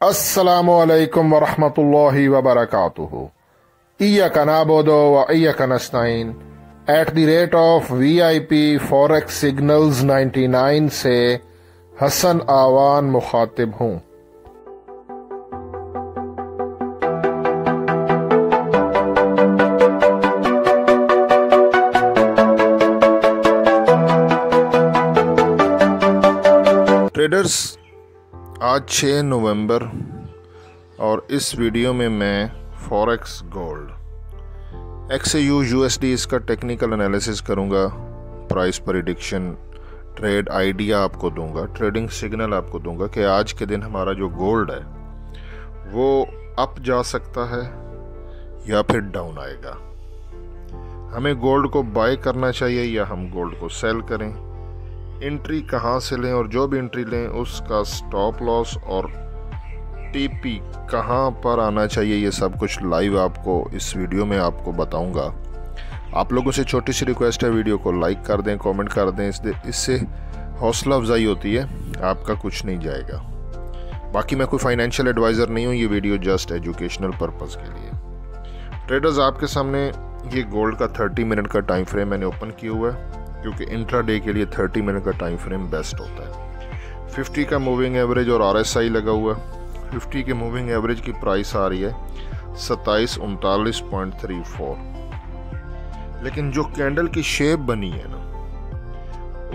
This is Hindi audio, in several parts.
अस्सलामु अलैकुम वरहमतुल्लाहि वबरकातुहू। इय्याका नअबुदु व इय्याका नस्तईन @VIP Forex Signals 99 से हसन आवान मुखातिब हूँ। ट्रेडर्स, आज 6 नवंबर और इस वीडियो में मैं फॉरेक्स गोल्ड XAU USD इसका टेक्निकल एनालिसिस करूंगा, प्राइस प्रेडिक्शन, ट्रेड आइडिया आपको दूंगा, ट्रेडिंग सिग्नल आपको दूंगा कि आज के दिन हमारा जो गोल्ड है वो अप जा सकता है या फिर डाउन आएगा। हमें गोल्ड को बाय करना चाहिए या हम गोल्ड को सेल करें, एंट्री कहाँ से लें और जो भी एंट्री लें उसका स्टॉप लॉस और टीपी कहाँ पर आना चाहिए, ये सब कुछ लाइव आपको इस वीडियो में आपको बताऊंगा। आप लोगों से छोटी सी रिक्वेस्ट है, वीडियो को लाइक कर दें, कमेंट कर दें, इससे हौसला अफजाई होती है, आपका कुछ नहीं जाएगा। बाकी मैं कोई फाइनेंशियल एडवाइज़र नहीं हूँ, ये वीडियो जस्ट एजुकेशनल पर्पज़ के लिए। ट्रेडर्स, आपके सामने ये गोल्ड का 30 मिनट का टाइम फ्रेम मैंने ओपन किया हुआ है, क्योंकि इंट्राडे के लिए 30 मिनट का टाइम फ्रेम बेस्ट होता है। 50 का मूविंग एवरेज और RSI लगा हुआ है। 50 के मूविंग एवरेज की प्राइस आ रही है 2739.34, लेकिन जो कैंडल की शेप बनी है ना,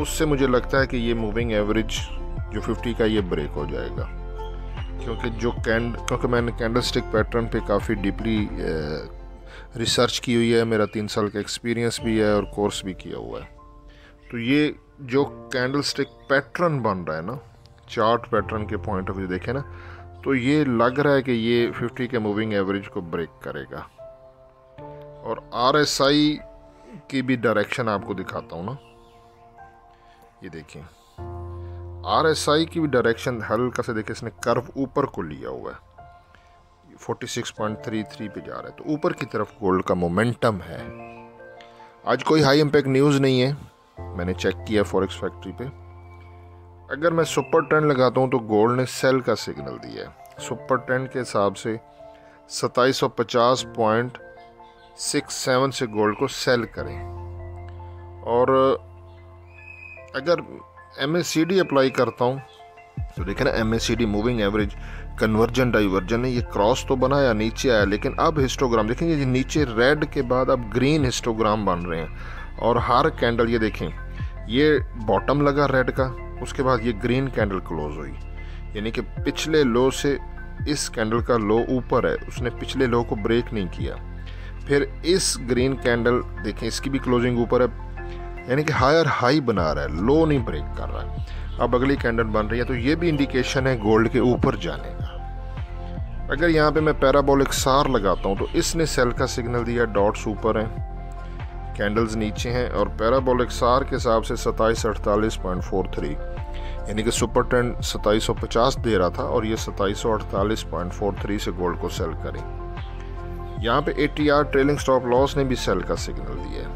उससे मुझे लगता है कि ये मूविंग एवरेज जो 50 का ये ब्रेक हो जाएगा, क्योंकि मैंने कैंडल स्टिक पैटर्न पे काफ़ी डीपली रिसर्च की हुई है, मेरा 3 साल का एक्सपीरियंस भी है और कोर्स भी किया हुआ है। तो ये जो कैंडल स्टिक पैटर्न बन रहा है ना, चार्ट पैटर्न के पॉइंट ऑफ व्यू देखें ना, तो ये लग रहा है कि ये 50 के मूविंग एवरेज को ब्रेक करेगा। और RSI की भी डायरेक्शन आपको दिखाता हूँ ना, ये देखिए RSI की भी डायरेक्शन हल्का से देखिए, इसने कर्व ऊपर को लिया हुआ है, 46.33 पे जा रहा है, तो ऊपर की तरफ गोल्ड का मोमेंटम है। आज कोई हाई इम्पैक्ट न्यूज़ नहीं है, मैंने चेक किया फॉरेक्स फैक्ट्री पे। अगर मैं सुपर ट्रेंड लगाता हूँ तो गोल्ड ने सेल का सिग्नल दिया है। सुपर ट्रेंड के हिसाब से 2750.67 से गोल्ड को सेल करें, और अगर MACD अप्लाई करता हूँ तो देखें ना, MACD moving average conversion diversion है, ये क्रॉस तो बनाया, नीचे आया, लेकिन अब हिस्टोग्राम देखेंगे, ये नीचे रेड के बाद अब ग्रीन हिस्टोग्राम बन रहे हैं, और हर कैंडल ये देखें, ये बॉटम लगा रेड का, उसके बाद ये ग्रीन कैंडल क्लोज हुई, यानी कि पिछले लो से इस कैंडल का लो ऊपर है, उसने पिछले लो को ब्रेक नहीं किया। फिर इस ग्रीन कैंडल देखें, इसकी भी क्लोजिंग ऊपर है, यानी कि हायर हाई बना रहा है, लो नहीं ब्रेक कर रहा है। अब अगली कैंडल बन रही है, तो ये भी इंडिकेशन है गोल्ड के ऊपर जाने का। अगर यहाँ पे मैं पैराबोलिक सार लगाता हूँ तो इसने सेल का सिग्नल दिया, डॉट्स ऊपर हैं, कैंडल्स नीचे हैं, और पैराबोलिक सार के हिसाब से 2748.43, यानी कि सुपर ट्रेंड 2750 दे रहा था और ये 2748.43 से गोल्ड को सेल करें। यहाँ पे ATR ट्रेलिंग स्टॉप लॉस ने भी सेल का सिग्नल दिया है।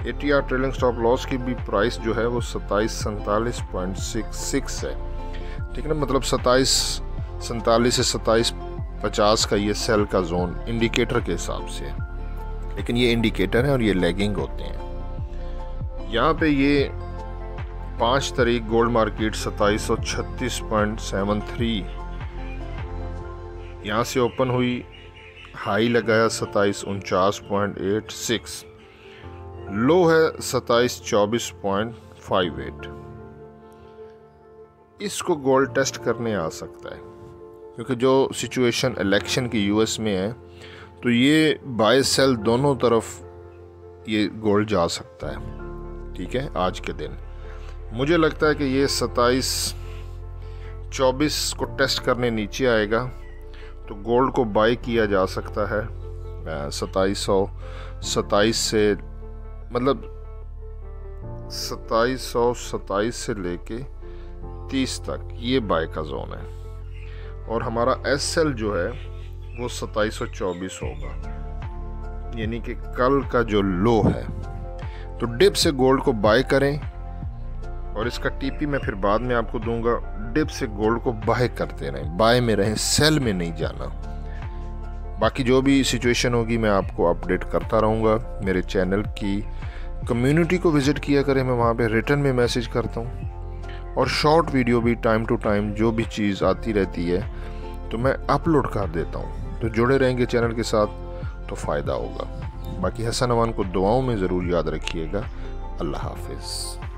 ATR ट्रेलिंग स्टॉप लॉस की भी प्राइस जो है वो 2747.66 है, ठीक है ना, मतलब 2747 से 2750 का ये सेल का जोन इंडिकेटर के हिसाब से है, लेकिन ये इंडिकेटर है और ये लैगिंग होते हैं। यहाँ पे ये 5 तारीख गोल्ड मार्केट 2736.73 यहाँ से ओपन हुई, हाई लगाया 2749.86, लो है 2724.58। इसको गोल्ड टेस्ट करने आ सकता है, क्योंकि जो सिचुएशन इलेक्शन की US में है, तो ये बाय सेल दोनों तरफ ये गोल्ड जा सकता है, ठीक है। आज के दिन मुझे लगता है कि ये 2724 को टेस्ट करने नीचे आएगा, तो गोल्ड को बाय किया जा सकता है 2727 से, मतलब 2727 से लेके 30 तक ये बाय का जोन है, और हमारा SL जो है वो 2724 होगा, यानी कि कल का जो लो है। तो डिप से गोल्ड को बाय करें, और इसका टीपी मैं फिर बाद में आपको दूंगा। डिप से गोल्ड को बाय करते रहें, बाय में रहें, सेल में नहीं जाना। बाकी जो भी सिचुएशन होगी मैं आपको अपडेट करता रहूँगा। मेरे चैनल की कम्युनिटी को विज़िट किया करें, मैं वहाँ पे रिटर्न में मैसेज करता हूँ, और शॉर्ट वीडियो भी टाइम टू टाइम जो भी चीज़ आती रहती है तो मैं अपलोड कर देता हूँ। तो जुड़े रहेंगे चैनल के साथ तो फ़ायदा होगा। बाकी हसन अमान को दुआओं में ज़रूर याद रखिएगा। अल्लाह हाफिज़।